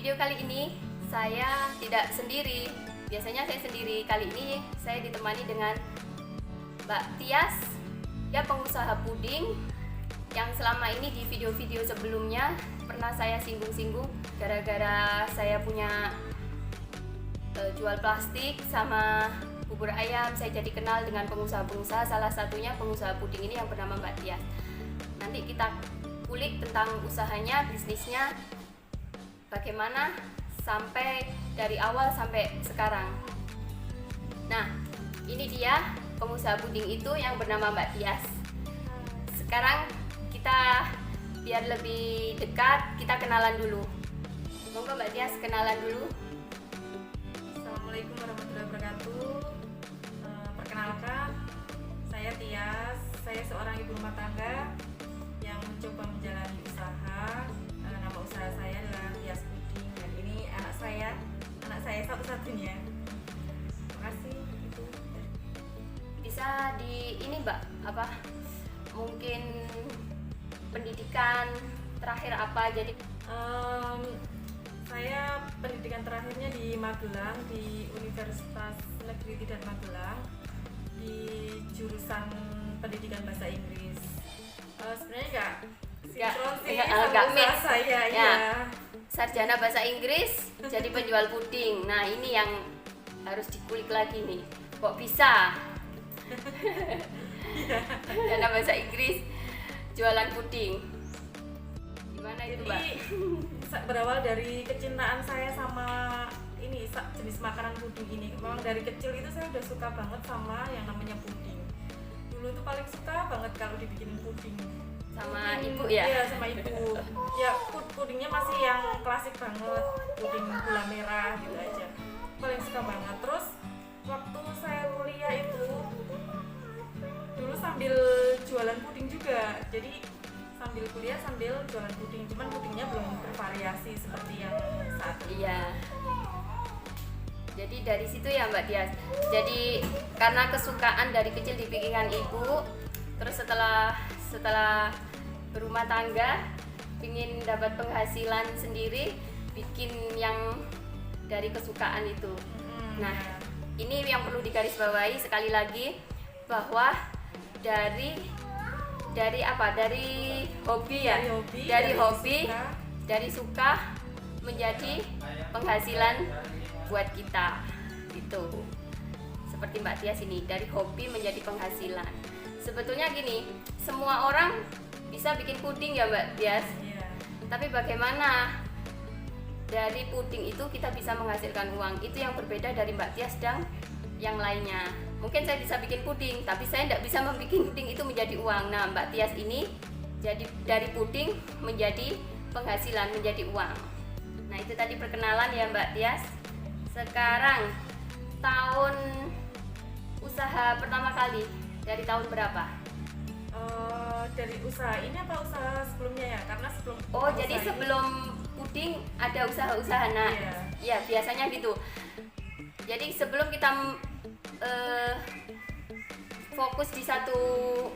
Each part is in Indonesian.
video kali ini saya tidak sendiri. Biasanya saya sendiri, kali ini saya ditemani dengan Mbak Tias, dia pengusaha puding yang selama ini di video-video sebelumnya pernah saya singgung-singgung gara-gara saya punya jual plastik sama bubur ayam. Saya jadi kenal dengan pengusaha-pengusaha, salah satunya pengusaha puding ini yang bernama Mbak Tias. Nanti kita kulik tentang usahanya, bisnisnya, bagaimana sampai dari awal sampai sekarang. Nah, ini dia pengusaha puding itu yang bernama Mbak Tias. Sekarang kita biar lebih dekat, kita kenalan dulu. Monggo Mbak Tias kenalan dulu. Assalamualaikum warahmatullahi wabarakatuh. Perkenalkan, saya Tias. Saya seorang ibu rumah tangga yang mencoba menjalani usaha. Nama usaha saya adalah Tias Puding, dan ini anak saya satu-satunya. Terima kasih. Itu Bisa di ini Mbak, apa? Mungkin pendidikan terakhir apa? Jadi saya pendidikan terakhirnya di Magelang, di Universitas Negeri Tidan Magelang, di jurusan pendidikan bahasa Inggris. Sebenarnya nggak sinkron sih sama usaha saya ya. Sarjana bahasa Inggris jadi penjual puding. Nah, ini yang harus dikulik lagi nih. Kok bisa? Sarjana bahasa Inggris jualan puding. Gimana itu, Mbak? Berawal dari kecintaan saya sama ini jenis makanan puding ini. Memang dari kecil itu saya udah suka banget sama yang namanya puding. Dulu tuh paling suka banget kalau dibikin puding Sama ibu ya? Iya, sama ibu. Ya, pudingnya masih yang klasik banget, puding gula merah gitu aja. Paling suka banget. Terus waktu saya kuliah itu dulu sambil jualan puding juga. Jadi sambil kuliah sambil jualan puding, cuman pudingnya belum bervariasi seperti yang saat ini. Iya. Jadi dari situ ya Mbak Tias. Jadi karena kesukaan dari kecil dibikinkan ibu, terus setelah berumah tangga, ingin dapat penghasilan sendiri, bikin yang dari kesukaan itu. Nah, ini yang perlu digarisbawahi sekali lagi bahwa dari apa? Dari hobi ya. Dari hobi, dari suka menjadi penghasilan buat kita. Gitu. Seperti Mbak Tias ini, dari hobi menjadi penghasilan. Sebetulnya gini, semua orang bisa bikin puding ya Mbak Tias. Iya. Tapi bagaimana dari puding itu kita bisa menghasilkan uang? Itu yang berbeda dari Mbak Tias dan yang lainnya. Mungkin saya bisa bikin puding, tapi saya tidak bisa membuat puding itu menjadi uang. Nah, Mbak Tias ini jadi dari puding menjadi penghasilan, menjadi uang. Nah, itu tadi perkenalan ya Mbak Tias. Sekarang tahun usaha pertama kali dari tahun berapa? Dari usaha ini apa usaha sebelumnya ya? Karena sebelum Jadi sebelum puding ada usaha-usaha. Nah, ya biasanya gitu. Jadi sebelum kita fokus di satu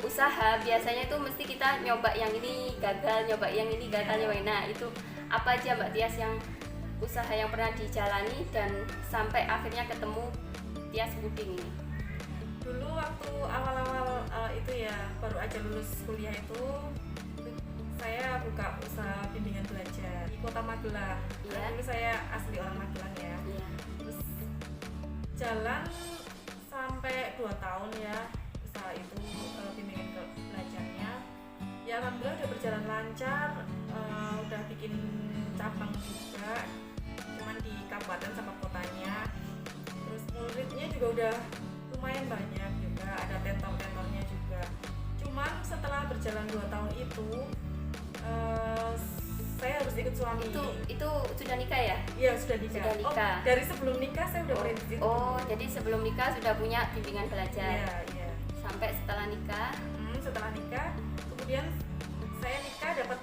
usaha, biasanya itu mesti kita nyoba yang ini gagal, nyoba yang ini gagal, nyoba. Nah, itu apa aja Mbak Tias yang usaha yang pernah dijalani dan sampai akhirnya ketemu Tias Puding ini? Dulu waktu awal-awal itu ya, baru aja lulus kuliah itu saya buka usaha bimbingan belajar di Kota Magelang. Iya. Dulu saya asli orang Magelang ya. Iya. Terus jalan sampai 2 tahun ya usaha itu, bimbingan belajarnya. Ya alhamdulillah udah berjalan lancar, udah bikin cabang juga, cuman di kabupaten sama kotanya. Terus muridnya juga udah lumayan banyak juga, ada tentor-tentornya juga. Cuman setelah berjalan 2 tahun itu saya harus ikut suami. Itu sudah nikah ya? Iya, sudah nikah. Sudah nikah. Dari sebelum nikah saya udah merintis itu. Jadi sebelum nikah sudah punya bimbingan belajar. Iya. Sampai setelah nikah. Setelah nikah, kemudian saya nikah dapat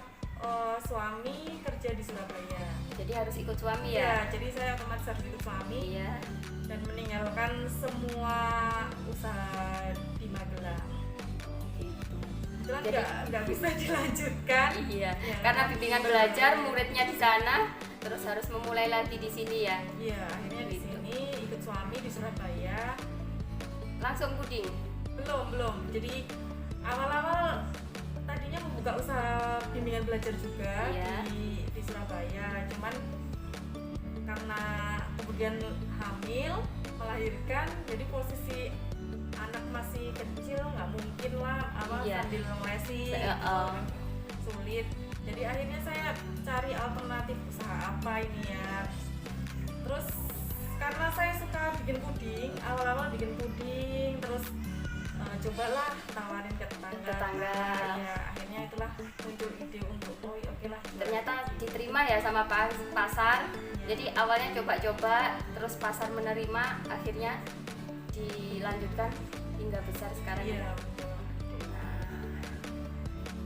suami kerja di Surabaya. Jadi harus ikut suami Iya, ya? jadi saya otomatis harus ikut suami. Iya. Dan meninggalkan semua usaha di Magelang. Gitu. Kebetulan Jadi nggak bisa dilanjutkan. Iya. Ya, Karena bimbingan belajar muridnya di sana terus harus memulai lagi di sini ya. Iya, akhirnya di Gitu. sini ikut suami di Surabaya. Langsung puding. Belum. Jadi awal-awal tadinya membuka usaha bimbingan belajar juga Iya. di Surabaya. Cuman karena kemudian hamil, melahirkan, jadi posisi anak masih kecil nggak mungkin lah Iya. sambil ngelesi Saya, gitu kan. Sulit. Jadi akhirnya saya cari alternatif usaha apa ini ya. Terus karena saya suka bikin puding, awal-awal bikin puding, terus cobalah tawarin ke tetangga. Ya, akhirnya itulah muncul ide untuk oke lah. Ternyata diterima ya sama pasar. Jadi awalnya coba-coba, terus pasar menerima, akhirnya dilanjutkan hingga besar sekarang. Iya. Nah,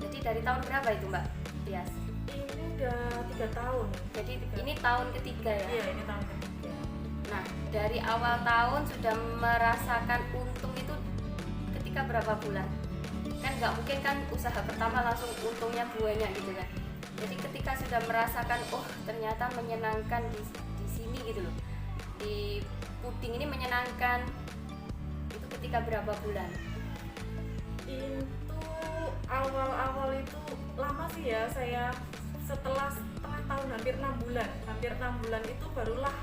jadi dari tahun berapa itu Mbak Tias? Ini udah 3 tahun. Jadi ini tahun ketiga ya? Iya, ini tahun ketiga. Nah, dari awal tahun sudah merasakan untung itu ketika berapa bulan? Kan nggak mungkin kan usaha pertama langsung untungnya banyak gitu kan. Jadi ketika sudah merasakan, oh ternyata menyenangkan di sini gitu loh, di puding ini menyenangkan, itu ketika berapa bulan? Itu awal-awal itu lama sih ya, saya setelah setengah tahun, hampir 6 bulan itu barulah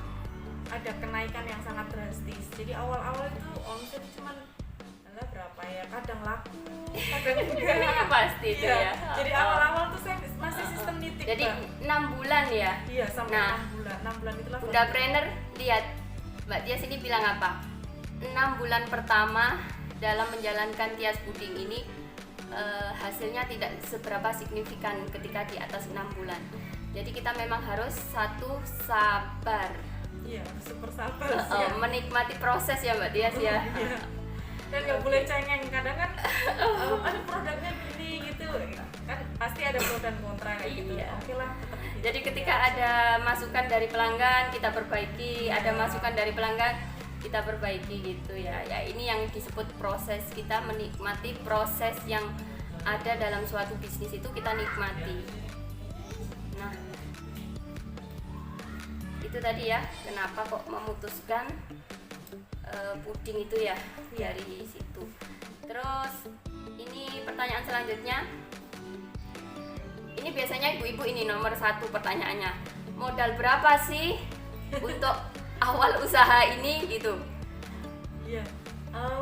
ada kenaikan yang sangat drastis. Jadi awal-awal itu omset cuman berapa ya, kadang laku kadang enggak. Pasti itu Iya, ya. jadi awal-awal tuh saya masih sistem nitik. Jadi Mbak. 6 bulan ya. Iya, sampai Nah, 6 bulan itulah. Bunda Trainer, lihat Mbak Tias ini bilang apa? 6 bulan pertama dalam menjalankan Tias Puding ini hasilnya tidak seberapa signifikan ketika di atas 6 bulan. Jadi kita memang harus satu sabar. Iya, super sabar sih ya. Menikmati proses ya Mbak Tias ya. Iya. Dan nggak boleh cengeng, kadang kan ada produknya gini gitu kan, pasti ada pro dan kontra kayak gitu. Iya. Oke lah, tetap gitu. Jadi ketika ada masukan dari pelanggan kita perbaiki, ada masukan dari pelanggan kita perbaiki gitu ya. Ya ini yang disebut proses, kita menikmati proses yang ada dalam suatu bisnis itu kita nikmati. Nah, itu tadi ya kenapa kok memutuskan puding itu ya dari situ. Terus ini pertanyaan selanjutnya. Ini biasanya ibu-ibu ini nomor 1 pertanyaannya. Modal berapa sih untuk awal usaha ini gitu? Iya.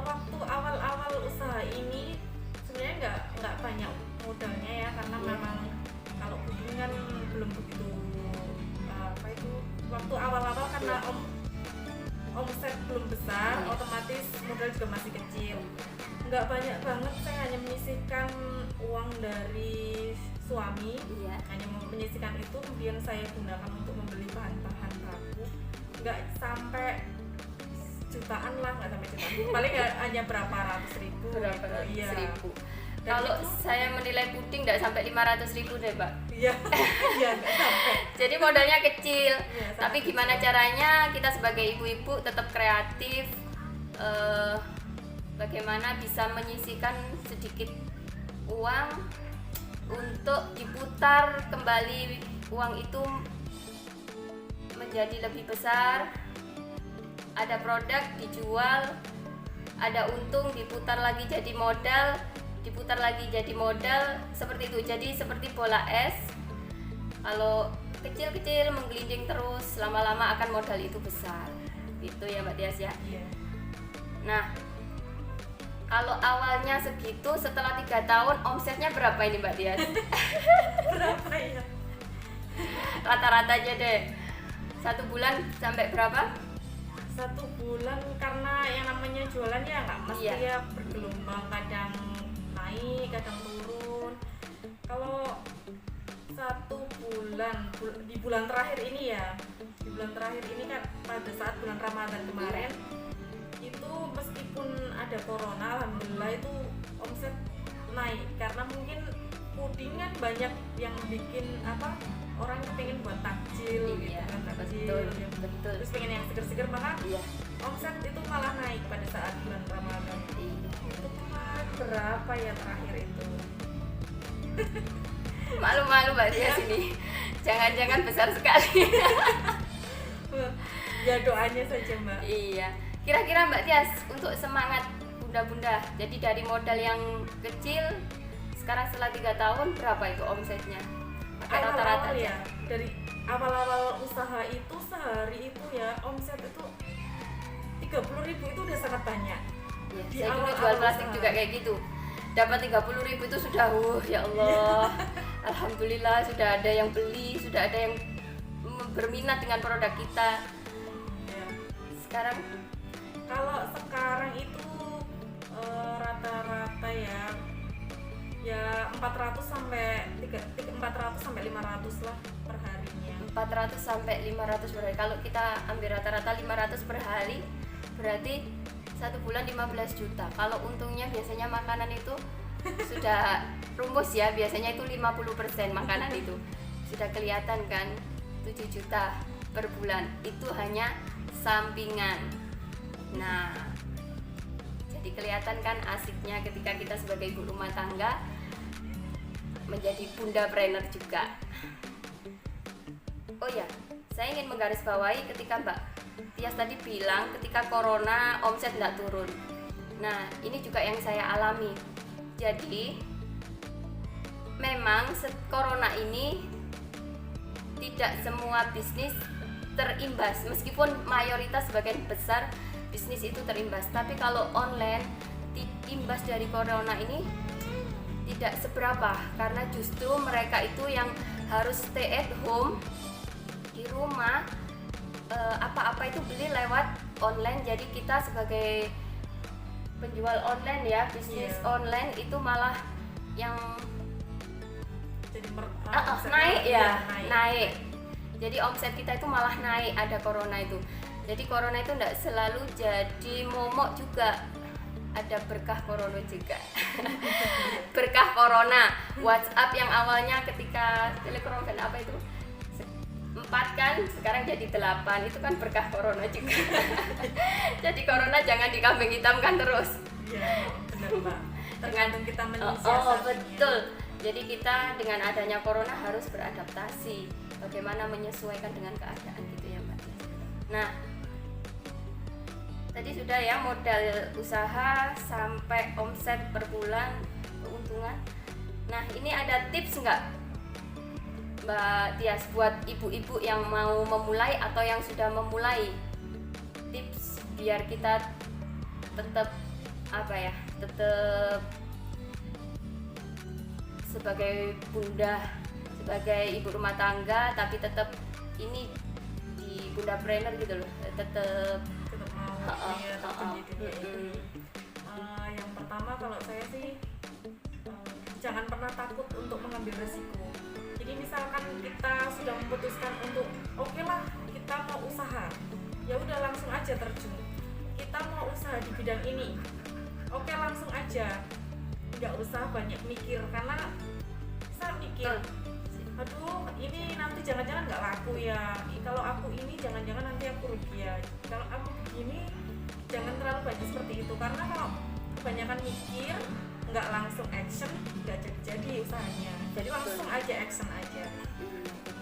Waktu awal-awal usaha ini sebenarnya nggak banyak modalnya ya, karena memang kalau puding kan belum begitu waktu awal-awal karena omset belum besar, otomatis modal juga masih kecil. Nggak banyak banget, saya hanya menyisihkan uang dari suami. Iya. Hanya menyisihkan itu, kemudian saya gunakan untuk membeli bahan-bahan baku. Nggak sampai jutaan lah, nggak sampai jutaan. Paling hanya berapa ratus ribu. Berapa ratus Iya. ribu? Dan Kalau itu- saya menilai puding nggak sampai 500.000 deh Mbak. Iya, iya nggak sampai. Jadi modalnya kecil. Iya, Tapi sangat gimana kecil. caranya kita sebagai ibu-ibu tetap kreatif, bagaimana bisa menyisihkan sedikit uang untuk diputar kembali, uang itu menjadi lebih besar, ada produk dijual, ada untung, diputar lagi jadi modal, diputar lagi jadi modal, seperti itu. Jadi seperti bola es, kalau kecil-kecil menggelinding terus, lama-lama akan modal itu besar. Itu ya Mbak Tias ya. Iya. Nah, kalau awalnya segitu, setelah 3 tahun omsetnya berapa ini Mbak Tias? Berapa ya? Rata-rata aja deh. 1 bulan sampai berapa? 1 bulan, karena yang namanya jualan ya nggak mesti Iya. ya bergelombang, kadang naik kadang turun. Kalau 1 bulan di bulan terakhir ini ya, di bulan terakhir ini kan pada saat bulan Ramadan kemarin itu meskipun ada corona, alhamdulillah itu omset naik, karena mungkin puding kan banyak yang bikin orang pengen buat takjil gitu Iya, kan, takjil betul, ya. betul. Terus pengen yang seger-seger, maka Iya. omset itu malah naik pada saat bulan Ramadan. Iya. Itu kemarin berapa ya terakhir itu? Malu-malu Mbak Tias ini. Jangan-jangan besar sekali. Ya doanya saja Mbak. Iya. Kira-kira Mbak Tias untuk semangat bunda-bunda. Jadi dari modal yang kecil sekarang setelah 3 tahun berapa itu omsetnya? Pakai rata-rata Awal-awal aja. ya, dari awal-awal usaha itu sehari itu ya omset itu 30.000 itu udah sangat banyak. Iya, Di saya dulu awal-awal jual plastik usaha. juga kayak gitu. Dapat 30.000 itu sudah ya Allah. Alhamdulillah sudah ada yang beli, sudah ada yang berminat dengan produk kita. Ya. Sekarang Kalau sekarang itu rata-rata ya 400 sampai 500 lah per harinya. 400 sampai 500 per hari. Kalau kita ambil rata-rata 500 per hari, berarti 1 bulan 15 juta. Kalau untungnya biasanya makanan itu sudah rumus ya, biasanya itu 50% makanan itu. Sudah kelihatan kan 7 juta per bulan. Itu hanya sampingan. Nah, jadi kelihatan kan asiknya ketika kita sebagai ibu rumah tangga menjadi bunda trainer juga. Oh ya, saya ingin menggarisbawahi ketika Mbak Tias tadi bilang ketika corona omset nggak turun. Nah, ini juga yang saya alami. Jadi, memang corona ini tidak semua bisnis terimbas, meskipun mayoritas sebagian besar bisnis itu terimbas. Tapi kalau online, imbas dari corona ini tidak seberapa, karena justru mereka itu yang harus stay at home di rumah, apa-apa itu beli lewat online. Jadi kita sebagai penjual online ya, bisnis online itu malah yang Jadi naik ya, naik. Jadi omset kita itu malah naik ada corona itu. Jadi corona itu tidak selalu jadi momok juga, ada berkah corona juga. Berkah corona, WhatsApp yang awalnya ketika Telegram dan apa itu 4 kan, sekarang jadi 8, itu kan berkah corona juga. Jadi corona jangan dikambing hitamkan terus. Iya, benar Mbak. Tergantung kita Oh, menyiasatinya. betul. Jadi kita dengan adanya corona harus beradaptasi, bagaimana menyesuaikan dengan keadaan gitu ya Mbak. Nah, tadi sudah ya modal usaha sampai omset per bulan, keuntungan. Nah, ini ada tips nggak Mbak Tias buat ibu-ibu yang mau memulai atau yang sudah memulai, tips biar kita tetap tetap sebagai bunda, sebagai ibu rumah tangga, tapi tetap ini di bunda trainer gitu loh, tetap mau yang pertama kalau saya sih jangan pernah takut untuk mengambil resiko. Jadi misalkan kita sudah memutuskan untuk oke lah kita mau usaha, ya udah langsung aja terjun. Kita mau usaha di bidang ini, oke langsung aja, nggak usah banyak mikir, karena saya mikir aduh ini nanti jangan-jangan nggak laku ya, kalau aku ini jangan-jangan nanti aku rugi ya, kalau aku begini. Jangan terlalu banyak seperti itu, karena kalau kebanyakan mikir nggak langsung action nggak jadi usahanya. Jadi langsung aja action aja.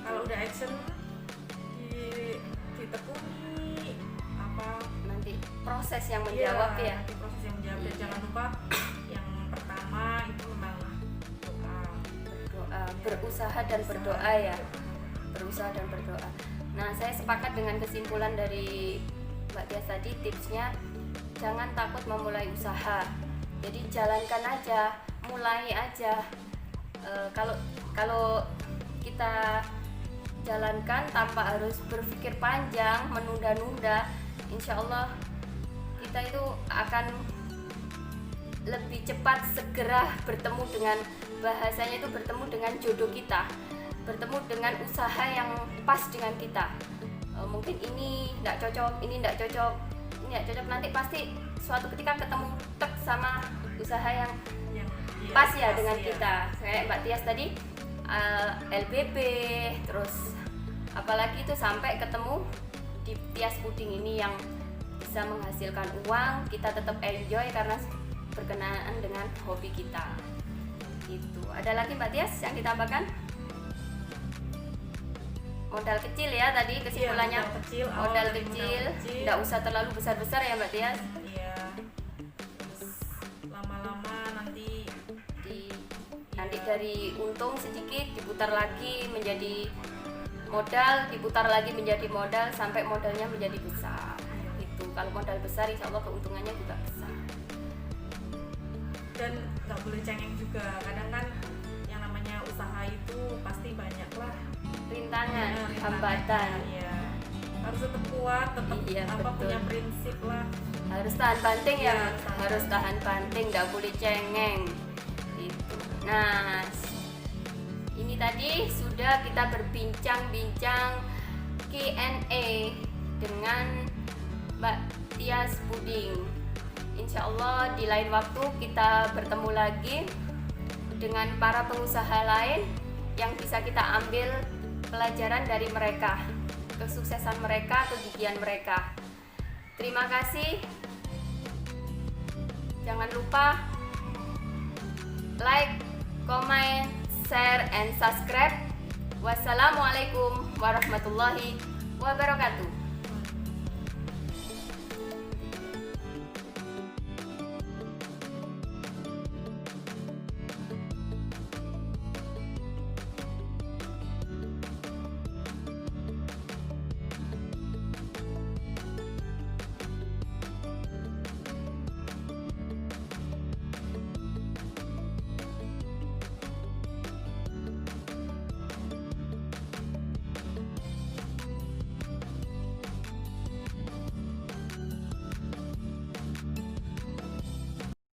Kalau udah action ditekuni nanti proses yang menjawab ya. Nanti proses yang menjawab. Dan jangan lupa yang pertama itu memang doa, berusaha dan berdoa ya. Berusaha dan berdoa. Nah, saya sepakat dengan kesimpulan dari Mbak Tias tadi, tipsnya jangan takut memulai usaha. Jadi jalankan aja, mulai aja. Kalau kita jalankan tanpa harus berpikir panjang, menunda-nunda, insya Allah kita itu akan lebih cepat segera bertemu dengan, bahasanya itu bertemu dengan jodoh kita, bertemu dengan usaha yang pas dengan kita. Mungkin ini tidak cocok, ini tidak cocok, ini tidak cocok, nanti pasti suatu ketika ketemu tek sama usaha yang pas ya dengan kita. Kayak Mbak Tias tadi LBB, terus apalagi itu sampai ketemu di Tias Puding ini yang bisa menghasilkan uang, kita tetap enjoy karena berkenaan dengan hobi kita. Itu. Ada lagi Mbak Tias yang ditambahkan? modal kecil ya tadi kesimpulannya. Iya, modal kecil, awal modal dari kecil, modal kecil. nggak usah terlalu besar-besar ya Mbak Tias. Iya. Terus lama-lama nanti Nanti dari untung sedikit diputar lagi menjadi modal, diputar lagi menjadi modal sampai modalnya menjadi besar. Itu kalau modal besar insya Allah keuntungannya juga besar. dan nggak boleh cengeng juga. Kadang kan yang namanya usaha itu pasti banyak lah Rintangan, rintangannya. hambatan, Iya. Harus tetap kuat, tetap Iya, betul. punya prinsip lah. harus tahan banting ya, Iya, harus tahan banting, nggak boleh cengeng. Gitu. Nah, ini tadi sudah kita berbincang-bincang Q&A dengan Mbak Tias Puding. Insya Allah di lain waktu kita bertemu lagi dengan para pengusaha lain yang bisa kita ambil pelajaran dari mereka, kesuksesan mereka, kegigihan mereka. Terima kasih. Jangan lupa like, comment, share, and subscribe. Wassalamualaikum warahmatullahi wabarakatuh.